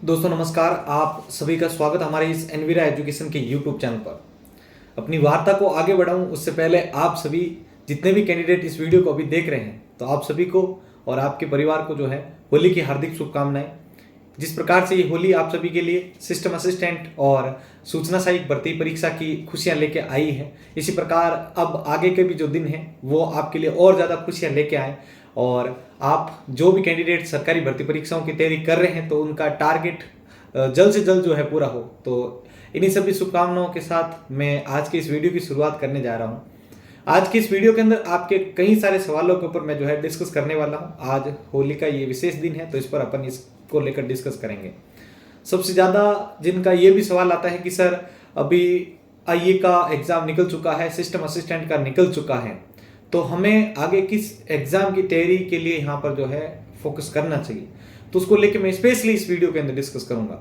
दोस्तों नमस्कार। आप सभी का स्वागत हमारे इस एनवीरा एजुकेशन के यूट्यूब चैनल पर। अपनी वार्ता को आगे बढ़ाऊं उससे पहले आप सभी जितने भी कैंडिडेट इस वीडियो को अभी देख रहे हैं तो आप सभी को और आपके परिवार को जो है होली की हार्दिक शुभकामनाएं। जिस प्रकार से ये होली आप सभी के लिए सिस्टम असिस्टेंट और सूचना सहायक भर्ती परीक्षा की खुशियां लेके आई है, इसी प्रकार अब आगे के भी जो दिन हैं वो आपके लिए और ज़्यादा खुशियां लेके आए। और आप जो भी कैंडिडेट सरकारी भर्ती परीक्षाओं की तैयारी कर रहे हैं तो उनका टारगेट जल्द से जल्द जो है पूरा हो। तो इन्हीं सभी शुभकामनाओं के साथ मैं आज की इस वीडियो की शुरुआत करने जा रहा हूँ। आज की इस वीडियो के अंदर आपके कई सारे सवालों के ऊपर मैं जो है डिस्कस करने वाला हूँ। आज होली का ये विशेष दिन है तो इस पर अपन इसको लेकर डिस्कस करेंगे। सबसे ज़्यादा जिनका ये भी सवाल आता है कि सर अभी आईए का एग्ज़ाम निकल चुका है, सिस्टम असिस्टेंट का निकल चुका है, तो हमें आगे किस एग्ज़ाम की तैयारी के लिए यहाँ पर जो है फोकस करना चाहिए, तो उसको लेके मैं स्पेशली इस वीडियो के अंदर डिस्कस करूंगा।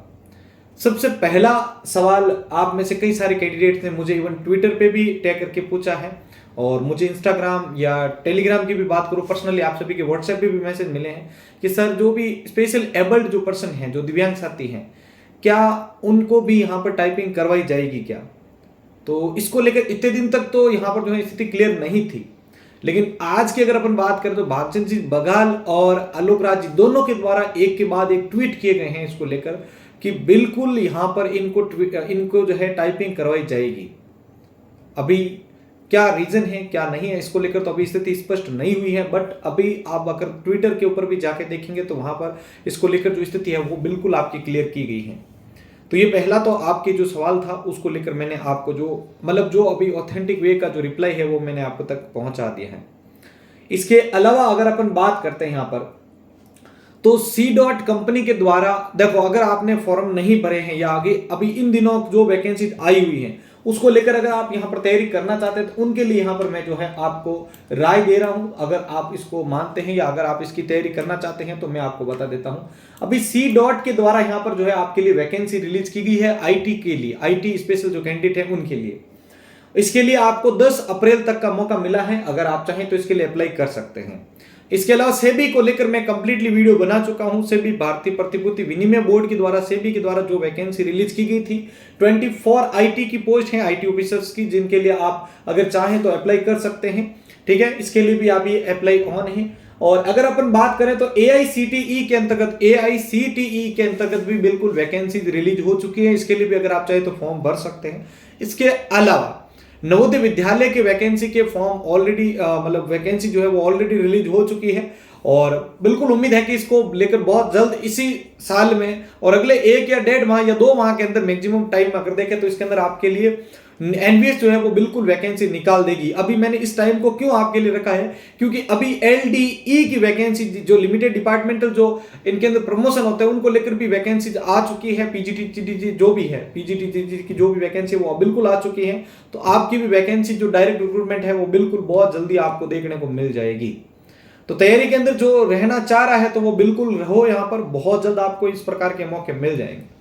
सबसे पहला सवाल आप में से कई सारे कैंडिडेट्स ने मुझे इवन ट्विटर पे भी टैग करके पूछा है और मुझे इंस्टाग्राम या टेलीग्राम की भी बात करूं, पर्सनली आप सभी के व्हाट्सएप पे भी मैसेज मिले हैं कि सर जो भी स्पेशल एबल्ड जो पर्सन हैं, जो दिव्यांग साथी हैं, क्या उनको भी यहाँ पर टाइपिंग करवाई जाएगी क्या। तो इसको लेकर इतने दिन तक तो यहाँ पर जो है स्थिति क्लियर नहीं थी, लेकिन आज की अगर अपन बात करें तो भागचंद जी बघाल और आलोक राज जी दोनों के द्वारा एक के बाद एक ट्वीट किए गए हैं इसको लेकर कि बिल्कुल यहां पर इनको जो है टाइपिंग करवाई जाएगी। अभी क्या रीजन है क्या नहीं है इसको लेकर तो अभी स्थिति स्पष्ट नहीं हुई है, बट अभी आप अगर ट्विटर के ऊपर भी जाके देखेंगे तो वहां पर इसको लेकर जो स्थिति है वो बिल्कुल आपकी क्लियर की गई है। तो ये पहला तो आपके जो सवाल था उसको लेकर मैंने आपको जो अभी ऑथेंटिक वे का जो रिप्लाई है वो मैंने आपको तक पहुंचा दिया है। इसके अलावा अगर अपन बात करते हैं यहाँ पर तो सी डॉट कंपनी के द्वारा देखो, अगर आपने फॉर्म नहीं भरे हैं या आगे अभी इन दिनों जो वैकेंसी आई हुई है उसको लेकर अगर आप यहां पर तैयारी करना चाहते हैं तो उनके लिए यहां पर मैं जो है आपको राय दे रहा हूं। अगर आप इसको मानते हैं या अगर आप इसकी तैयारी करना चाहते हैं तो मैं आपको बता देता हूं। अभी सी डॉट के द्वारा यहां पर जो है आपके लिए वैकेंसी रिलीज की गई है आईटी के लिए, आईटी स्पेशल जो कैंडिडेट है उनके लिए। इसके लिए आपको 10 अप्रैल तक का मौका मिला है, अगर आप चाहें तो इसके लिए अप्लाई कर सकते हैं। इसके अलावा सेबी को लेकर मैं कंप्लीटली वीडियो बना चुका हूं। सेबी भारतीय प्रतिभूति विनिमय बोर्ड के द्वारा सेबी के द्वारा जो वैकेंसी रिलीज की गई थी 24 आईटी की पोस्ट है, आईटी ऑफिसर्स की, जिनके लिए आप अगर चाहें तो अप्लाई कर सकते हैं। ठीक है, इसके लिए भी आप ये अप्लाई ऑन है। और अगर अपन बात करें तो एआईसीटीई के अंतर्गत भी बिल्कुल वैकेंसी रिलीज हो चुकी है। इसके लिए भी अगर आप चाहें तो फॉर्म भर सकते हैं। इसके अलावा नवोदय विद्यालय के वैकेंसी के फॉर्म ऑलरेडी वैकेंसी जो है वो ऑलरेडी रिलीज हो चुकी है और बिल्कुल उम्मीद है कि इसको लेकर बहुत जल्द इसी साल में और अगले 1 या 1.5 माह या 2 माह के अंदर मैक्सिमम टाइम अगर देखें तो इसके अंदर आपके लिए एनवीएस जो है वो बिल्कुल वैकेंसी निकाल देगी। अभी मैंने इस टाइम को क्यों आपके लिए रखा है, क्योंकि अभी एलडीई की वैकेंसी जो लिमिटेड डिपार्टमेंटल जो इनके अंदर प्रमोशन होता है उनको लेकर भी वैकेंसी आ चुकी है। पीजीटी जो भी है, पीजीटी की जो भी वैकेंसी वो बिल्कुल आ चुकी है। तो आपकी भी वैकेंसी जो डायरेक्ट रिक्रूटमेंट है वो बिल्कुल बहुत जल्दी आपको देखने को मिल जाएगी। तो तैयारी के अंदर जो रहना चाह रहा है तो वो बिल्कुल रहो, यहाँ पर बहुत जल्द आपको इस प्रकार के मौके मिल जाएंगे।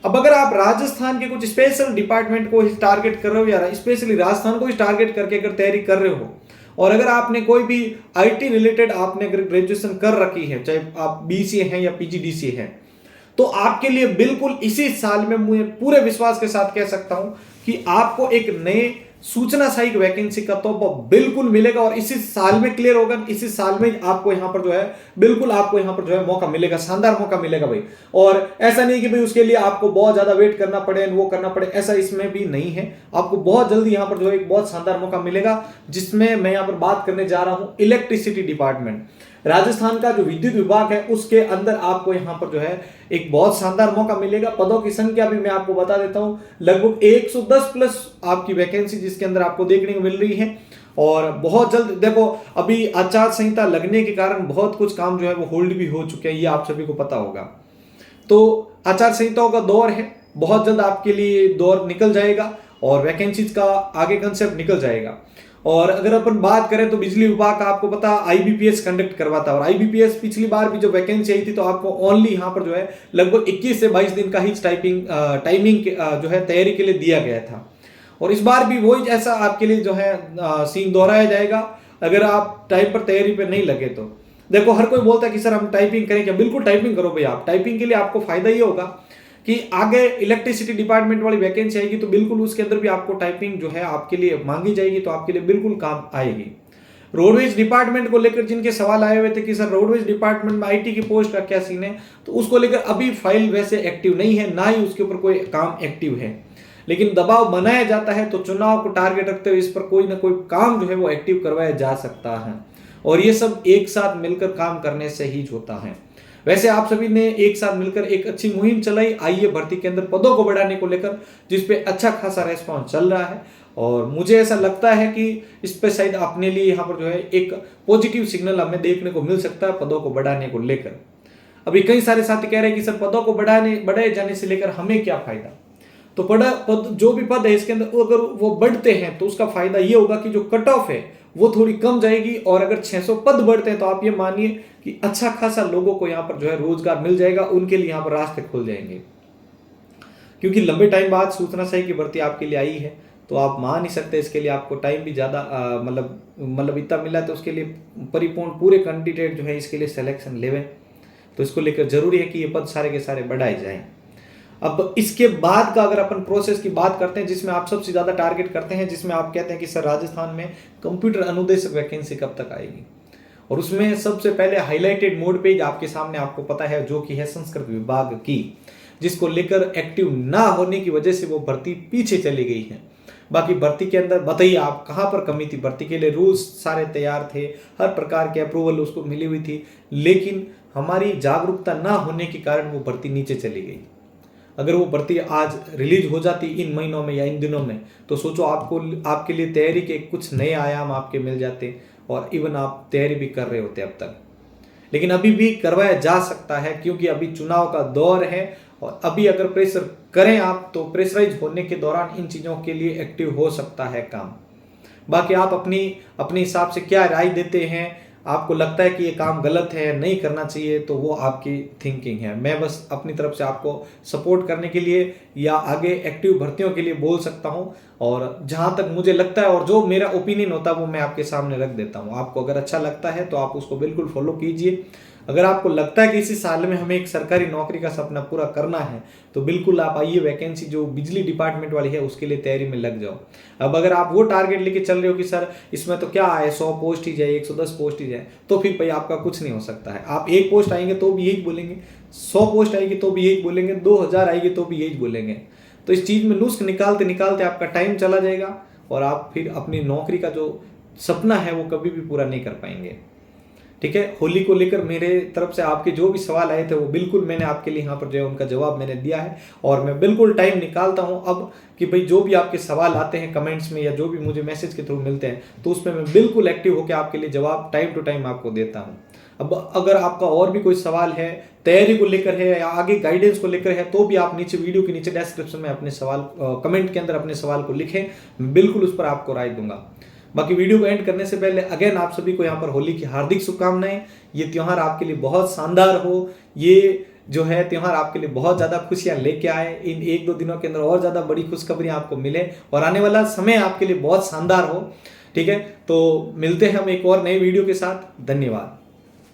अब अगर आप राजस्थान के कुछ स्पेशल डिपार्टमेंट को टारगेट कर रहे हो या स्पेशली राजस्थान को टारगेट करके अगर तैयारी कर रहे हो और अगर आपने कोई भी आईटी रिलेटेड आपने अगर ग्रेजुएशन कर रखी है, चाहे आप बीसीए हैं या पीजीडीसीए हैं, तो आपके लिए बिल्कुल इसी साल में मुझे पूरे विश्वास के साथ कह सकता हूं कि आपको एक नए सूचना सहायक वैकेंसी का तो बिल्कुल मिलेगा और इसी साल में क्लियर होगा। इसी साल में आपको यहां पर जो है बिल्कुल आपको यहां पर जो है मौका मिलेगा, शानदार मौका मिलेगा भाई। और ऐसा नहीं कि भाई उसके लिए आपको बहुत ज्यादा वेट करना पड़े, वो करना पड़े, ऐसा इसमें भी नहीं है। आपको बहुत जल्दी यहां पर जो है एक बहुत शानदार मौका मिलेगा, जिसमें मैं यहां पर बात करने जा रहा हूं इलेक्ट्रिसिटी डिपार्टमेट। राजस्थान का जो विद्युत विभाग है उसके अंदर आपको यहां पर जो है एक बहुत शानदार मौका मिलेगा। पदों की संख्या भी मैं आपको बता देता हूं, लगभग 110 प्लस आपकी वैकेंसी जिसके अंदर आपको देखने को मिल रही है। और बहुत जल्द देखो, अभी आचार संहिता लगने के कारण बहुत कुछ काम जो है वो होल्ड भी हो चुके हैं, ये आप सभी को पता होगा। तो आचार संहिताओं का दौर है, बहुत जल्द आपके लिए दौर निकल जाएगा और वैकेंसीज का आगे कंसेप्ट निकल जाएगा। और अगर अपन बात करें तो बिजली विभाग का आपको पता आईबीपीएस कंडक्ट करवाता है और आईबीपीएस पिछली बार भी जो वैकेंसी आई थी तो आपको ओनली यहां पर जो है लगभग 21 से 22 दिन का ही टाइमिंग जो है तैयारी के लिए दिया गया था। और इस बार भी वही जैसा आपके लिए जो है सीन दोहराया जाएगा अगर आप टाइम पर तैयारी पर नहीं लगे तो। देखो हर कोई बोलता है कि सर हम टाइपिंग करें क्या, बिल्कुल टाइपिंग करो भाई। आप टाइपिंग के लिए आपको फायदा ये होगा कि आगे इलेक्ट्रिसिटी डिपार्टमेंट वाली वैकेंसी आएगी तो बिल्कुल उसके अंदर भी आपको टाइपिंग जो है आपके लिए मांगी जाएगी, तो आपके लिए बिल्कुल काम आएगी। रोडवेज डिपार्टमेंट को लेकर जिनके सवाल आए हुए थे कि सर रोडवेज डिपार्टमेंट में आईटी की पोस्ट का क्या सीन है, तो उसको लेकर अभी फाइल वैसे एक्टिव नहीं है, ना ही उसके ऊपर कोई काम एक्टिव है, लेकिन दबाव बनाया जाता है तो चुनाव को टारगेट रखते हुए इस पर कोई ना कोई काम जो है वो एक्टिव करवाया जा सकता है, और ये सब एक साथ मिलकर काम करने से ही होता है। वैसे आप सभी ने एक साथ मिलकर एक अच्छी मुहिम चलाई आईए भर्ती के अंदर पदों को बढ़ाने को लेकर, जिसपे अच्छा खासा रेस्पॉन्स चल रहा है, और मुझे ऐसा लगता है कि इस पे शायद अपने लिए यहाँ पर जो है एक पॉजिटिव सिग्नल हमें देखने को मिल सकता है पदों को बढ़ाने को लेकर। अभी कई सारे साथी कह रहे हैं कि सर पदों को बढ़ाए जाने से लेकर हमें क्या फायदा, तो पद जो भी पद है इसके अंदर अगर वो बढ़ते हैं तो उसका फायदा ये होगा कि जो कट ऑफ है वो थोड़ी कम जाएगी, और अगर 600 पद बढ़ते हैं तो आप ये मानिए कि अच्छा खासा लोगों को यहाँ पर जो है रोजगार मिल जाएगा, उनके लिए यहाँ पर रास्ते खुल जाएंगे। क्योंकि लंबे टाइम बाद सूचना सही की भर्ती आपके लिए आई है, तो आप मान नहीं सकते, इसके लिए आपको टाइम भी ज़्यादा मतलब इतना मिला, तो उसके लिए परिपूर्ण पूरे कैंडिडेट जो है इसके लिए सिलेक्शन लेवे, तो इसको लेकर जरूरी है कि ये पद सारे के सारे बढ़ाए जाएं। अब इसके बाद का अगर अपन प्रोसेस की बात करते हैं जिसमें आप सबसे ज़्यादा टारगेट करते हैं, जिसमें आप कहते हैं कि सर राजस्थान में कंप्यूटर अनुदेशक वैकेंसी कब तक आएगी, और उसमें सबसे पहले हाईलाइटेड मोड पे आपके सामने आपको पता है जो कि है संस्कृत विभाग की, जिसको लेकर एक्टिव ना होने की वजह से वो भर्ती पीछे चली गई है। बाकी भर्ती के अंदर बताइए आप कहाँ पर कमी थी, भर्ती के लिए रूल्स सारे तैयार थे, हर प्रकार के अप्रूवल उसको मिली हुई थी, लेकिन हमारी जागरूकता ना होने के कारण वो भर्ती नीचे चली गई। अगर वो भर्ती आज रिलीज हो जाती इन महीनों में या इन दिनों में, तो सोचो आपके लिए तैयारी के कुछ नए आयाम आपके मिल जाते, और इवन आप तैयारी भी कर रहे होते अब तक। लेकिन अभी भी करवाया जा सकता है क्योंकि अभी चुनाव का दौर है, और अभी अगर प्रेशर करें आप तो प्रेशराइज होने के दौरान इन चीज़ों के लिए एक्टिव हो सकता है काम। बाकी आप अपने हिसाब से क्या राय देते हैं, आपको लगता है कि ये काम गलत है नहीं करना चाहिए, तो वो आपकी थिंकिंग है। मैं बस अपनी तरफ से आपको सपोर्ट करने के लिए या आगे एक्टिव भर्तियों के लिए बोल सकता हूँ, और जहाँ तक मुझे लगता है और जो मेरा ओपिनियन होता है वो मैं आपके सामने रख देता हूँ। आपको अगर अच्छा लगता है तो आप उसको बिल्कुल फॉलो कीजिए। अगर आपको लगता है कि इसी साल में हमें एक सरकारी नौकरी का सपना पूरा करना है तो बिल्कुल आप आइए, वैकेंसी जो बिजली डिपार्टमेंट वाली है उसके लिए तैयारी में लग जाओ। अब अगर आप वो टारगेट लेके चल रहे हो कि सर इसमें तो क्या है 100 पोस्ट ही जाए, 110 पोस्ट ही जाए, तो फिर भाई आपका कुछ नहीं हो सकता है। आप 1 पोस्ट आएंगे तो भी यही बोलेंगे, 100 पोस्ट आएगी तो भी यही बोलेंगे, 2000 आएगी तो भी यही बोलेंगे। तो इस चीज़ में नुस्ख निकालते निकालते आपका टाइम चला जाएगा, और आप फिर अपनी नौकरी का जो सपना है वो कभी भी पूरा नहीं कर पाएंगे। ठीक है, होली को लेकर मेरे तरफ से आपके जो भी सवाल आए थे वो बिल्कुल मैंने आपके लिए यहाँ पर जो है उनका जवाब मैंने दिया है, और मैं बिल्कुल टाइम निकालता हूँ अब कि भाई जो भी आपके सवाल आते हैं कमेंट्स में या जो भी मुझे मैसेज के थ्रू मिलते हैं तो उसमें मैं बिल्कुल एक्टिव होकर आपके लिए जवाब टाइम टू टाइम आपको देता हूँ। अब अगर आपका और भी कोई सवाल है तैयारी को लेकर है या आगे गाइडेंस को लेकर है, तो भी आप नीचे वीडियो के नीचे डिस्क्रिप्शन में अपने सवाल कमेंट के अंदर अपने सवाल को लिखें, मैं बिल्कुल उस पर आपको राय दूंगा। बाकी वीडियो को एंड करने से पहले अगेन आप सभी को यहाँ पर होली की हार्दिक शुभकामनाएं। ये त्यौहार आपके लिए बहुत शानदार हो, ये जो है त्यौहार आपके लिए बहुत ज़्यादा खुशियाँ लेके आए, इन 1-2 दिनों के अंदर और ज़्यादा बड़ी खुशखबरियाँ आपको मिले, और आने वाला समय आपके लिए बहुत शानदार हो। ठीक है, तो मिलते हैं हम एक और नए वीडियो के साथ। धन्यवाद।